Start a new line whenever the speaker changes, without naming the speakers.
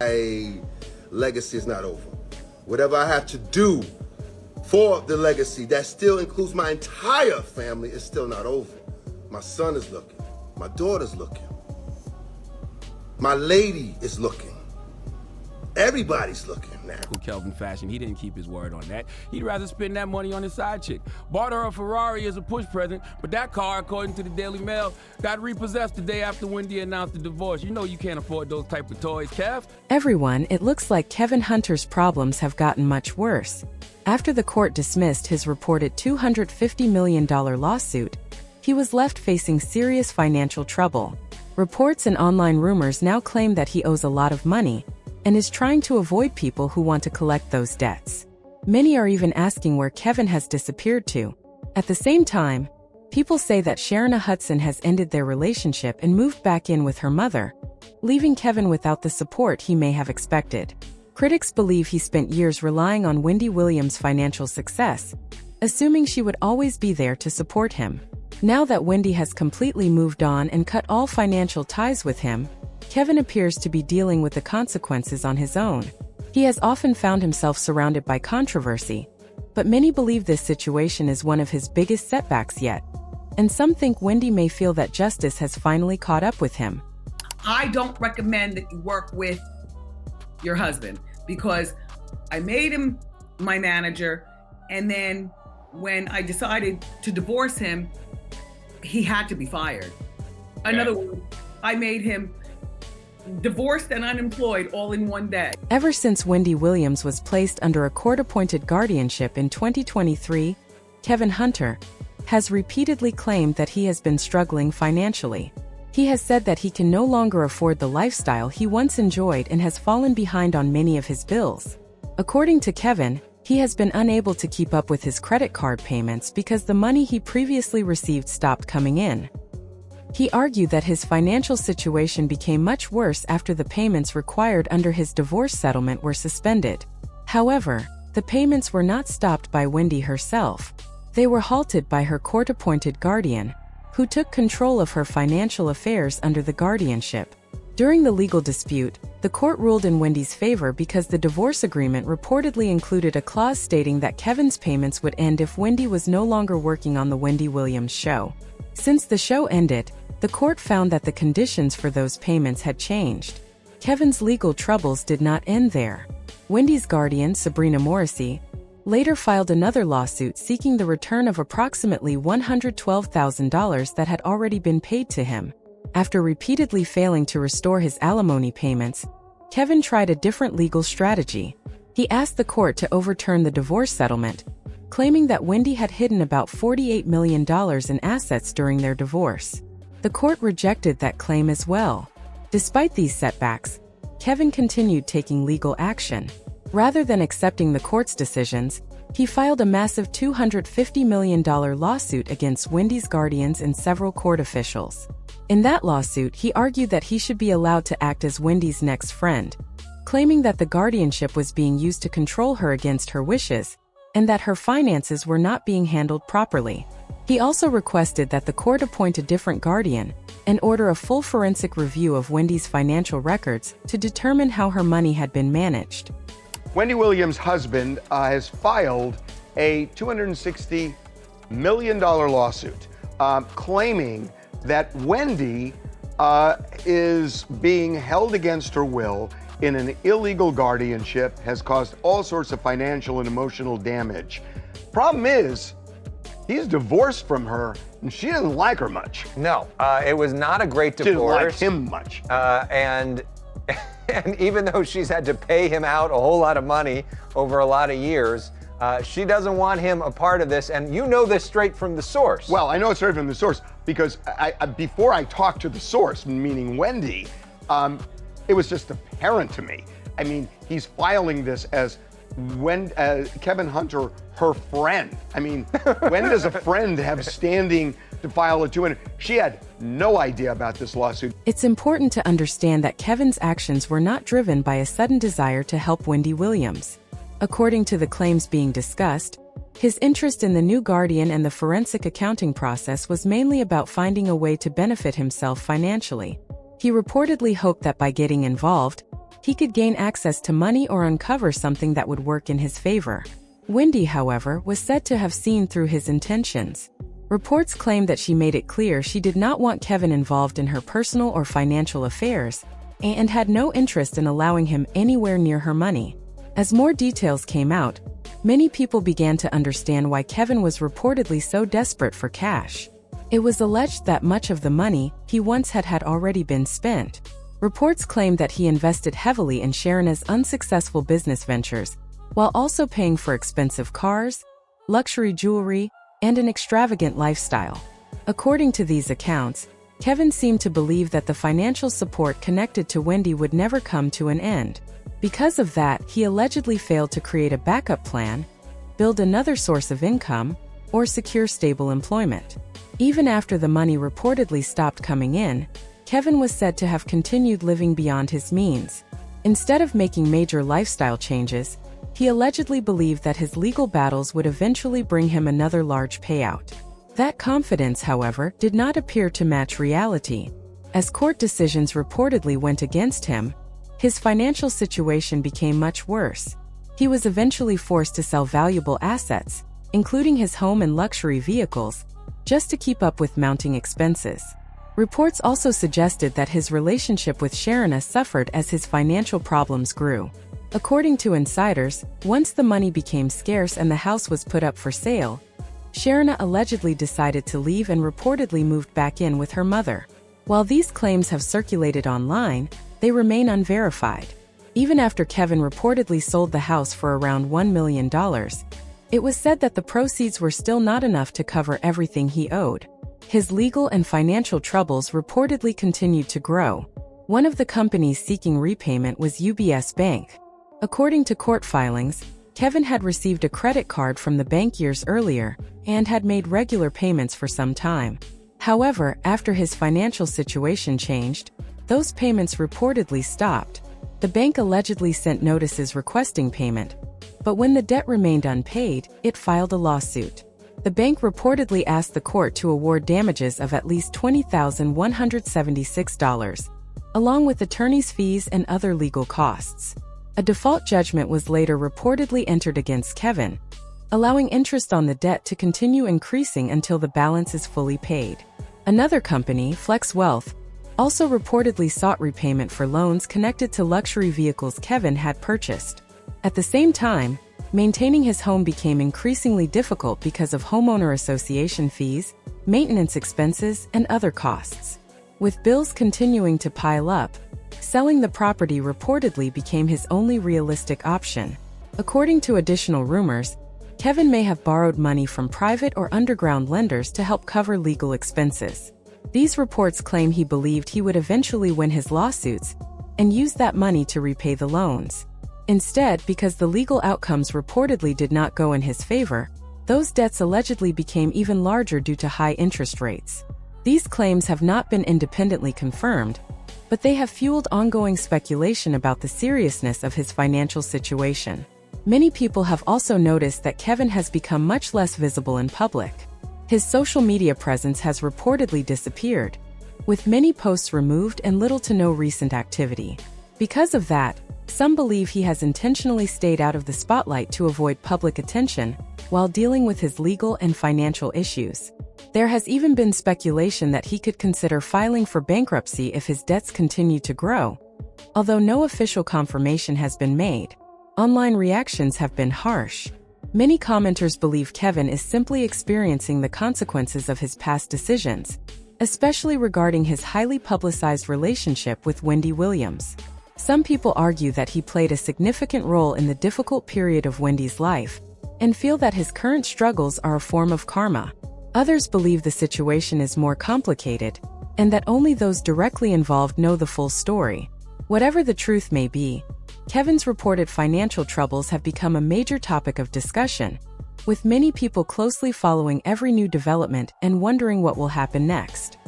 A legacy is not over. Whatever I have to do for the legacy, that still includes my entire family, is still not over. My son is looking. My daughter's looking. My lady is looking. Everybody's looking now.
Kelvin fashion, he didn't keep his word on that. He'd rather spend that money on his side chick. Bought her a Ferrari as a push present, but that car, according to the Daily Mail, got repossessed the day after Wendy announced the divorce. You know you can't afford those type of toys, Kev.
Everyone, it looks like Kevin Hunter's problems have gotten much worse. After the court dismissed his reported $250 million lawsuit, he was left facing serious financial trouble. Reports and online rumors now claim that he owes a lot of money and is trying to avoid people who want to collect those debts. Many are even asking where Kevin has disappeared to. At the same time, people say that Sharona Hudson has ended their relationship and moved back in with her mother, leaving Kevin without the support he may have expected. Critics believe he spent years relying on Wendy Williams' financial success, assuming she would always be there to support him. Now that Wendy has completely moved on and cut all financial ties with him, Kevin appears to be dealing with the consequences on his own. He has often found himself surrounded by controversy, but many believe this situation is one of his biggest setbacks yet. And some think Wendy may feel that justice has finally caught up with him.
I don't recommend that you work with your husband because I made him my manager, and then when I decided to divorce him, he had to be fired. In other words, I made him divorced and unemployed all in one day.
Ever since Wendy Williams was placed under a court-appointed guardianship in 2023, Kevin Hunter has repeatedly claimed that he has been struggling financially. He has said that he can no longer afford the lifestyle he once enjoyed and has fallen behind on many of his bills. According to Kevin, he has been unable to keep up with his credit card payments because the money he previously received stopped coming in. He argued that his financial situation became much worse after the payments required under his divorce settlement were suspended. However, the payments were not stopped by Wendy herself. They were halted by her court-appointed guardian, who took control of her financial affairs under the guardianship. During the legal dispute, the court ruled in Wendy's favor because the divorce agreement reportedly included a clause stating that Kevin's payments would end if Wendy was no longer working on the Wendy Williams show. Since the show ended, the court found that the conditions for those payments had changed. Kevin's legal troubles did not end there. Wendy's guardian, Sabrina Morrissey, later filed another lawsuit seeking the return of approximately $112,000 that had already been paid to him. After repeatedly failing to restore his alimony payments, Kevin tried a different legal strategy. He asked the court to overturn the divorce settlement, claiming that Wendy had hidden about $48 million in assets during their divorce. The court rejected that claim as well. Despite these setbacks, Kevin continued taking legal action. Rather than accepting the court's decisions, he filed a massive $250 million lawsuit against Wendy's guardians and several court officials. In that lawsuit, he argued that he should be allowed to act as Wendy's next friend, claiming that the guardianship was being used to control her against her wishes, and that her finances were not being handled properly. He also requested that the court appoint a different guardian and order a full forensic review of Wendy's financial records to determine how her money had been managed.
Wendy Williams' husband has filed a $260 million lawsuit claiming that Wendy is being held against her will in an illegal guardianship, has caused all sorts of financial and emotional damage. Problem is, he's divorced from her, and she doesn't like her much.
No, it was not a great divorce.
She didn't like him much.
And even though she's had to pay him out a whole lot of money over a lot of years, she doesn't want him a part of this, and you know this straight from the source.
Well, I know it straight from the source because before I talked to the source, meaning Wendy, it was just apparent to me. I mean, he's filing this as Kevin Hunter, her friend. I mean, when does a friend have standing to file a 200? She had no idea about this lawsuit.
It's important to understand that Kevin's actions were not driven by a sudden desire to help Wendy Williams. According to the claims being discussed, his interest in the new guardian and the forensic accounting process was mainly about finding a way to benefit himself financially. He reportedly hoped that by getting involved, he could gain access to money or uncover something that would work in his favor. Wendy, however, was said to have seen through his intentions. Reports claim that she made it clear she did not want Kevin involved in her personal or financial affairs, and had no interest in allowing him anywhere near her money. As more details came out, many people began to understand why Kevin was reportedly so desperate for cash. It was alleged that much of the money he once had already been spent. Reports claimed that he invested heavily in Sharona's unsuccessful business ventures, while also paying for expensive cars, luxury jewelry, and an extravagant lifestyle. According to these accounts, Kevin seemed to believe that the financial support connected to Wendy would never come to an end. Because of that, he allegedly failed to create a backup plan, build another source of income, or secure stable employment. Even after the money reportedly stopped coming in, Kevin was said to have continued living beyond his means. Instead of making major lifestyle changes, he allegedly believed that his legal battles would eventually bring him another large payout. That confidence, however, did not appear to match reality. As court decisions reportedly went against him, his financial situation became much worse. He was eventually forced to sell valuable assets, including his home and luxury vehicles, just to keep up with mounting expenses. Reports also suggested that his relationship with Sharona suffered as his financial problems grew. According to insiders, once the money became scarce and the house was put up for sale, Sharona allegedly decided to leave and reportedly moved back in with her mother. While these claims have circulated online, they remain unverified. Even after Kevin reportedly sold the house for around $1 million, it was said that the proceeds were still not enough to cover everything he owed. His legal and financial troubles reportedly continued to grow. One of the companies seeking repayment was UBS Bank. According to court filings, Kevin had received a credit card from the bank years earlier and had made regular payments for some time. However, after his financial situation changed, those payments reportedly stopped. The bank allegedly sent notices requesting payment, but when the debt remained unpaid, it filed a lawsuit. The bank reportedly asked the court to award damages of at least $20,176, along with attorney's fees and other legal costs. A default judgment was later reportedly entered against Kevin, allowing interest on the debt to continue increasing until the balance is fully paid. Another company, Flex Wealth, also reportedly sought repayment for loans connected to luxury vehicles Kevin had purchased. At the same time, maintaining his home became increasingly difficult because of homeowner association fees, maintenance expenses, and other costs. With bills continuing to pile up, selling the property reportedly became his only realistic option. According to additional rumors, Kevin may have borrowed money from private or underground lenders to help cover legal expenses. These reports claim he believed he would eventually win his lawsuits and use that money to repay the loans. Instead, because the legal outcomes reportedly did not go in his favor, those debts allegedly became even larger due to high interest rates. These claims have not been independently confirmed, but they have fueled ongoing speculation about the seriousness of his financial situation. Many people have also noticed that Kevin has become much less visible in public. His social media presence has reportedly disappeared, with many posts removed and little to no recent activity. Because of that, some believe he has intentionally stayed out of the spotlight to avoid public attention while dealing with his legal and financial issues. There has even been speculation that he could consider filing for bankruptcy if his debts continue to grow. Although no official confirmation has been made, online reactions have been harsh. Many commenters believe Kevin is simply experiencing the consequences of his past decisions, especially regarding his highly publicized relationship with Wendy Williams. Some people argue that he played a significant role in the difficult period of Wendy's life and feel that his current struggles are a form of karma. Others believe the situation is more complicated and that only those directly involved know the full story. Whatever the truth may be, Kevin's reported financial troubles have become a major topic of discussion, with many people closely following every new development and wondering what will happen next.